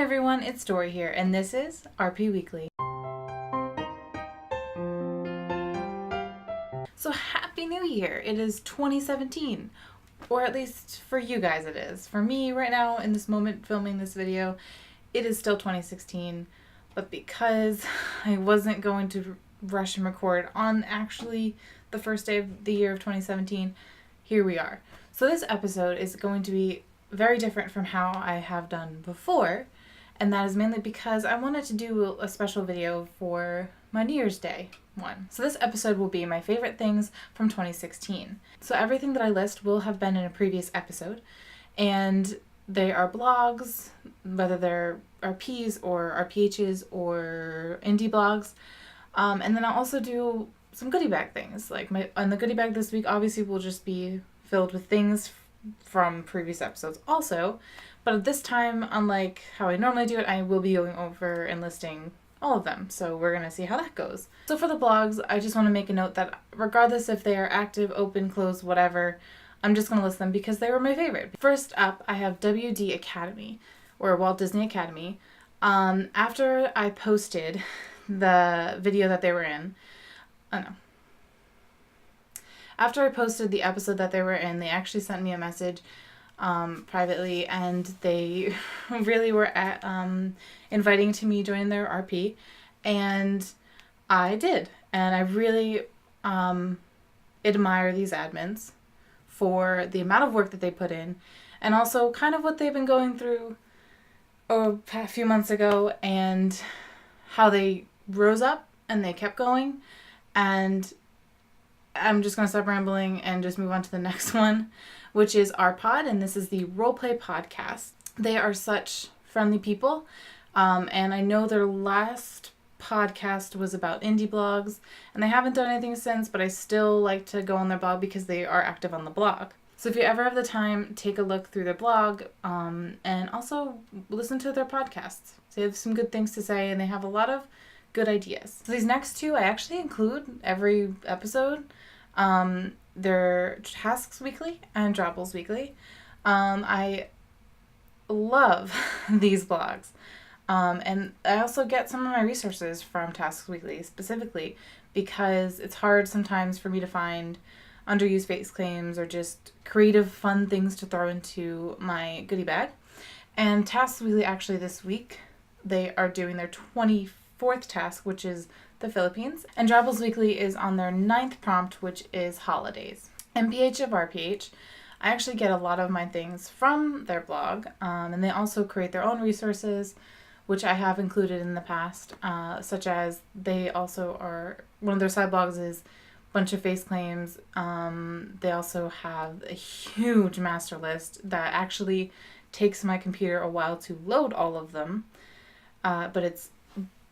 everyone, it's Dory here, and this is RP Weekly. So Happy New Year! It is 2017, or at least for you guys it is. For me, right now, in this moment filming this video, it is still 2016, but because I wasn't going to rush and record on actually the first day of the year of 2017, here we are. So this episode is going to be very different from how I have done before, and that is mainly because I wanted to do a special video for my New Year's Day one. So this episode will be my favorite things from 2016. So everything that I list will have been in a previous episode, and they are blogs, whether they're RPs or RPHs or indie blogs, and then I'll also do some goodie bag things. Like on the goodie bag this week obviously will just be filled with things from previous episodes also, but this time, unlike how I normally do it, I will be going over and listing all of them, so we're gonna see how that goes. So for the blogs, I just want to make a note that regardless if they are active, open, closed, whatever, I'm just gonna list them because they were my favorite. First up, I have WD Academy, or Walt Disney Academy. After I posted the video that they were in, after I posted the episode that they were in, they actually sent me a message privately, and they really were inviting to me join their RP, and I did. And I really admire these admins for the amount of work that they put in, and also kind of what they've been going through a few months ago, and how they rose up and they kept going. And I'm just going to stop rambling and just move on to the next one, which is RPod, and this is the Roleplay Podcast. They are such friendly people, and I know their last podcast was about indie blogs, and they haven't done anything since, but I still like to go on their blog because they are active on the blog. So if you ever have the time, take a look through their blog, and also listen to their podcasts. They have some good things to say, and they have a lot of good ideas. So these next two I actually include every episode. They're Tasks Weekly and Drawbles Weekly. I love these blogs. And I also get some of my resources from Tasks Weekly specifically because it's hard sometimes for me to find underused face claims or just creative fun things to throw into my goodie bag. And Tasks Weekly actually this week, they are doing their 24th task, which is the Philippines, and Drawbles Weekly is on their 9th prompt, which is holidays. MPH of RPH, I actually get a lot of my things from their blog, and they also create their own resources, which I have included in the past, such as they also are, one of their side blogs is a bunch of face claims. They also have a huge master list that actually takes my computer a while to load all of them, but it's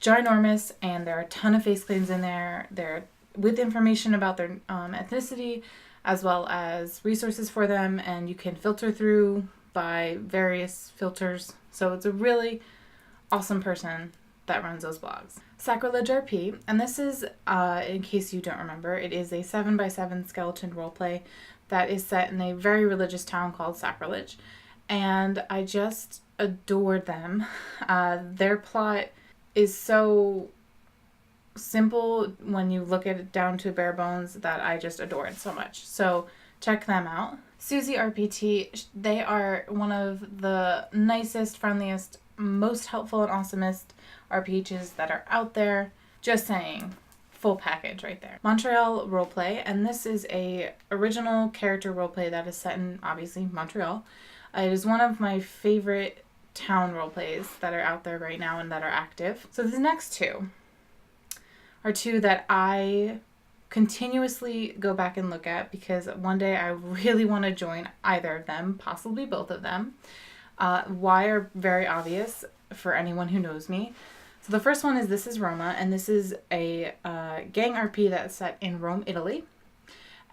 ginormous, and there are a ton of face claims in there. They're with information about their ethnicity, as well as resources for them, and you can filter through by various filters. So it's a really awesome person that runs those blogs. Sacrilege RP, and this is, in case you don't remember, it is a 7x7 skeleton roleplay that is set in a very religious town called Sacrilege, and I just adored them. Their plot is so simple when you look at it down to bare bones that I just adore it so much. So check them out. Susie RPT, they are one of the nicest, friendliest, most helpful and awesomest RPHs that are out there. Just saying, full package right there. Montreal Roleplay, and this is a original character roleplay that is set in, obviously, Montreal. It is one of my favorite town roleplays that are out there right now and that are active. So these next two are two that I continuously go back and look at because one day I really want to join either of them, possibly both of them. Why are very obvious for anyone who knows me. So the first one is This is Roma, and this is a gang RP that's set in Rome, Italy.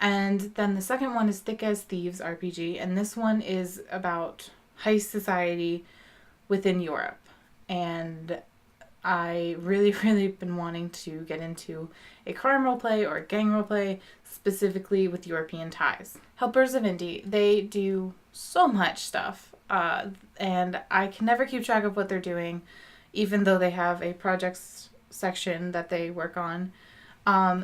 And then the second one is Thick as Thieves RPG, and this one is about heist society within Europe. And I really been wanting to get into a crime roleplay or a gang roleplay, specifically with European ties. Helpers of Indie, they do so much stuff and I can never keep track of what they're doing, even though they have a projects section that they work on.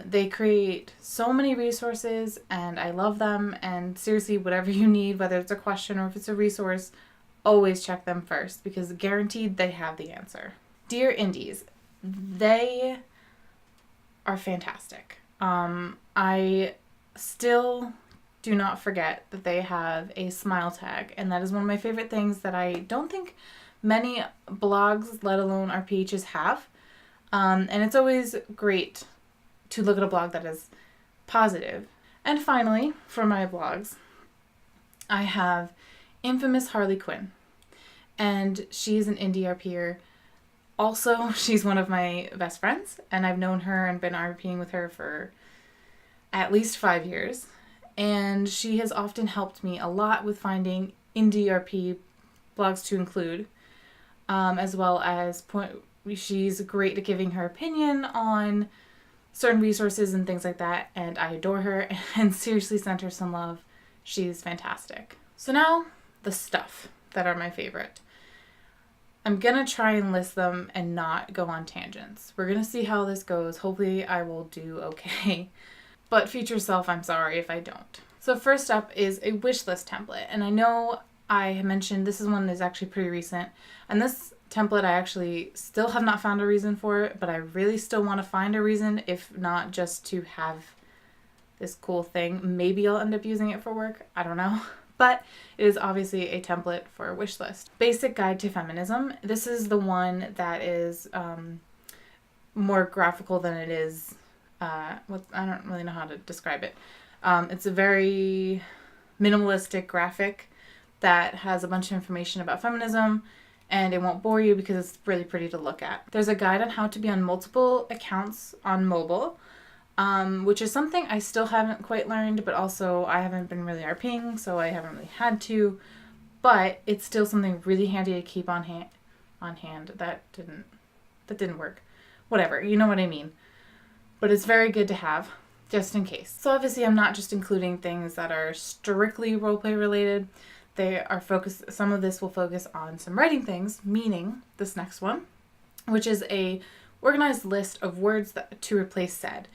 They create so many resources, and I love them. And seriously, whatever you need, whether it's a question or if it's a resource, always check them first, because guaranteed they have the answer. Dear Indies, they are fantastic. I still do not forget that they have a smile tag, and that is one of my favorite things that I don't think many blogs, let alone RPHs, have. And it's always great to look at a blog that is positive. And finally, for my blogs, I have Infamous Harley Quinn, and she's an indie RPer. Also, she's one of my best friends, and I've known her and been RPing with her for at least 5 years. And she has often helped me a lot with finding indie RP blogs to include, as well as she's great at giving her opinion on certain resources and things like that, and I adore her, and seriously send her some love. She's fantastic. So now, the stuff that are my favorite. I'm gonna try and list them and not go on tangents. We're gonna see how this goes. Hopefully I will do okay. But future self, I'm sorry if I don't. So first up is a wish list template. And I know I mentioned this is one that's actually pretty recent. And this template I actually still have not found a reason for it, but I really still want to find a reason, if not just to have this cool thing. Maybe I'll end up using it for work. I don't know. But it is obviously a template for a wish list. Basic Guide to Feminism. This is the one that is more graphical than it is. I don't really know how to describe it. It's a very minimalistic graphic that has a bunch of information about feminism, and it won't bore you because it's really pretty to look at. There's a guide on how to be on multiple accounts on mobile, which is something I still haven't quite learned, but also I haven't been really RPing, so I haven't really had to. But it's still something really handy to keep on hand. That didn't work. Whatever, you know what I mean. But it's very good to have, just in case. So obviously I'm not just including things that are strictly roleplay related. Some of this will focus on some writing things, meaning this next one, which is a organized list of words to replace said.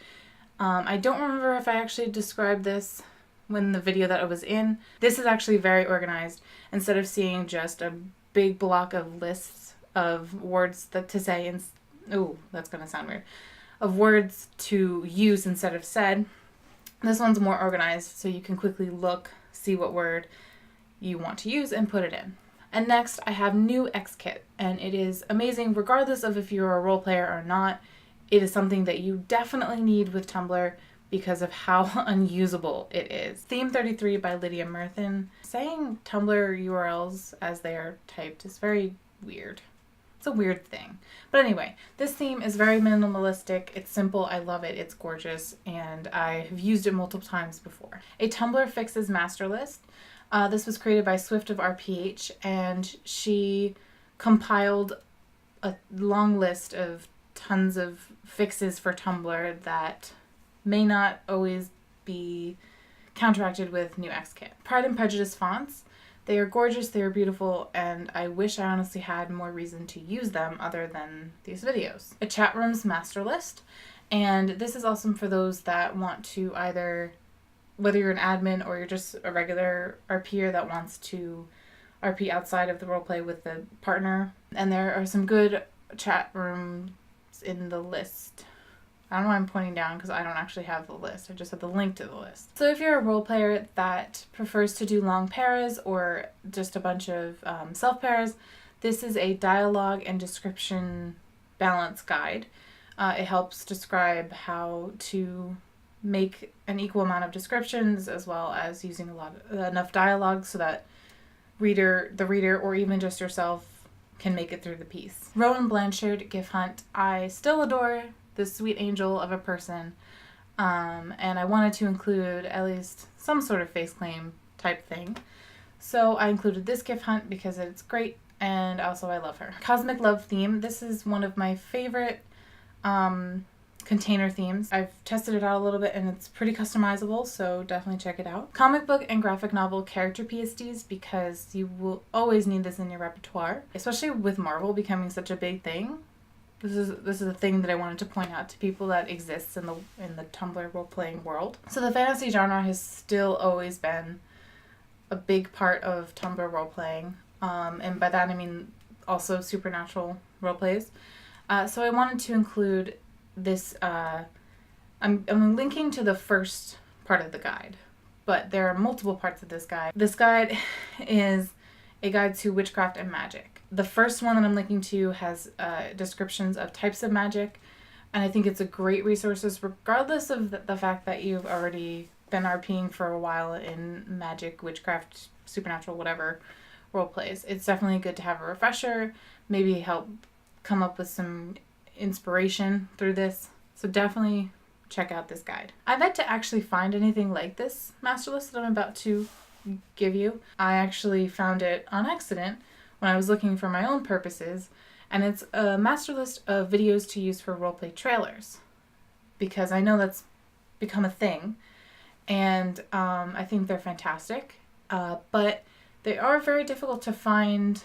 I don't remember if I actually described this when the video that I was in. This is actually very organized. Instead of seeing just a big block of lists of words to say, and that's going to sound weird, of words to use instead of said, this one's more organized, so you can quickly look, see what word you want to use, and put it in. And next, I have New Xkit, and it is amazing regardless of if you're a role player or not. It is something that you definitely need with Tumblr because of how unusable it is. Theme 33 by Lydia Murthin. Saying Tumblr URLs as they are typed is very weird. It's a weird thing. But anyway, this theme is very minimalistic. It's simple. I love it. It's gorgeous. And I have used it multiple times before. A Tumblr Fixes Master List. This was created by Swift of RPH, and she compiled a long list of tons of fixes for Tumblr that may not always be counteracted with New Xkit. Pride and Prejudice fonts. They are gorgeous, they are beautiful, and I wish I honestly had more reason to use them other than these videos. A Chat Room's Master List, and this is awesome for those that want to either, whether you're an admin or you're just a regular RPer that wants to RP outside of the roleplay with the partner. And there are some good chat rooms in the list. I don't know why I'm pointing down because I don't actually have the list. I just have the link to the list. So if you're a role player that prefers to do long paras or just a bunch of self-paras, this is a dialogue and description balance guide. It helps describe how to make an equal amount of descriptions as well as using enough dialogue so that the reader or even just yourself can make it through the piece. Rowan Blanchard GIF Hunt. I still adore this sweet angel of a person, and I wanted to include at least some sort of face claim type thing. So I included this GIF hunt because it's great, and also I love her. Cosmic Love Theme. This is one of my favorite container themes. I've tested it out a little bit and it's pretty customizable, so definitely check it out. Comic book and graphic novel character PSDs, because you will always need this in your repertoire, especially with Marvel becoming such a big thing. This is a thing that I wanted to point out to people that exists in the Tumblr role-playing world. So the fantasy genre has still always been a big part of Tumblr role-playing, and by that I mean also supernatural roleplays. So I wanted to include this. I'm linking to the first part of the guide, but there are multiple parts of this guide. This guide is a guide to witchcraft and magic. The first one that I'm linking to has descriptions of types of magic, and I think it's a great resource regardless of the fact that you've already been RPing for a while in magic, witchcraft, supernatural, whatever role plays. It's definitely good to have a refresher, maybe help come up with some inspiration through this. So definitely check out this guide. I've yet to actually find anything like this master list that I'm about to give you. I actually found it on accident when I was looking for my own purposes, and it's a master list of videos to use for roleplay trailers, because I know that's become a thing, and I think they're fantastic, but they are very difficult to find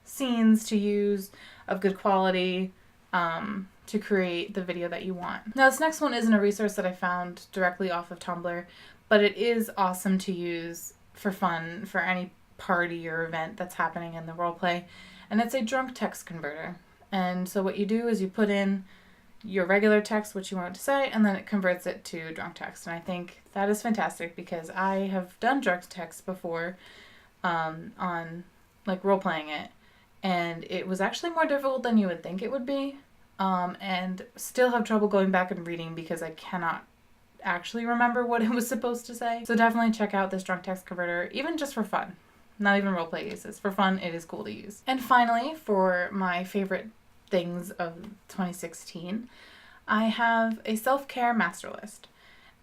scenes to use of good quality to create the video that you want. Now, this next one isn't a resource that I found directly off of Tumblr, but it is awesome to use for fun for any party or event that's happening in the roleplay, and it's a drunk text converter. And so what you do is you put in your regular text, what you want to say, and then it converts it to drunk text. And I think that is fantastic because I have done drunk text before on like role-playing it, and it was actually more difficult than you would think it would be, and still have trouble going back and reading because I cannot actually remember what it was supposed to say. So definitely check out this drunk text converter, even just for fun. Not even roleplay uses. For fun, it is cool to use. And finally, for my favorite things of 2016, I have a self-care master list.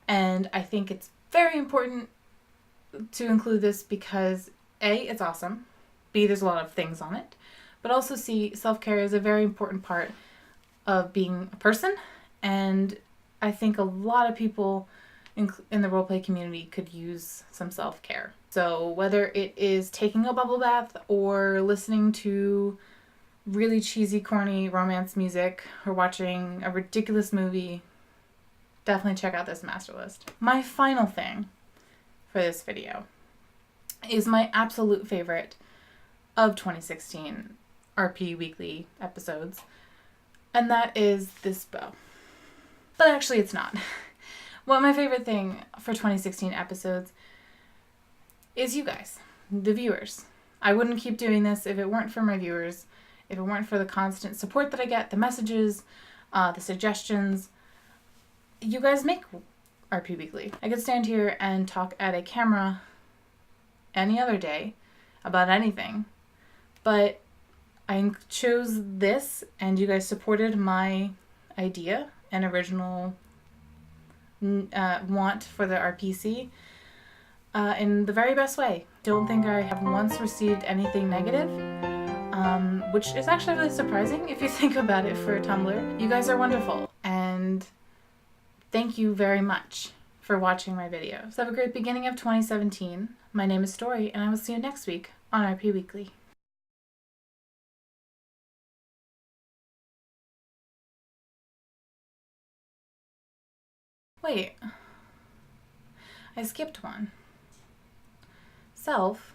And I think it's very important to include this because A, it's awesome. B, there's a lot of things on it. But also C, self-care is a very important part of being a person. And I think a lot of people in the roleplay community could use some self-care. So whether it is taking a bubble bath or listening to really cheesy, corny romance music or watching a ridiculous movie, definitely check out this master list. My final thing for this video is my absolute favorite of 2016 RP weekly episodes, and that is this bow. But actually it's not. Well, my favorite thing for 2016 episodes is you guys, the viewers. I wouldn't keep doing this if it weren't for my viewers, if it weren't for the constant support that I get, the messages, the suggestions. You guys make RP Weekly. I could stand here and talk at a camera any other day about anything, but I chose this and you guys supported my idea and original want for the RPC in the very best way. Don't think I have once received anything negative, which is actually really surprising if you think about it for Tumblr. You guys are wonderful, and thank you very much for watching my videos. Have a great beginning of 2017. My name is Story, and I will see you next week on RP Weekly. Wait, I skipped one. Self.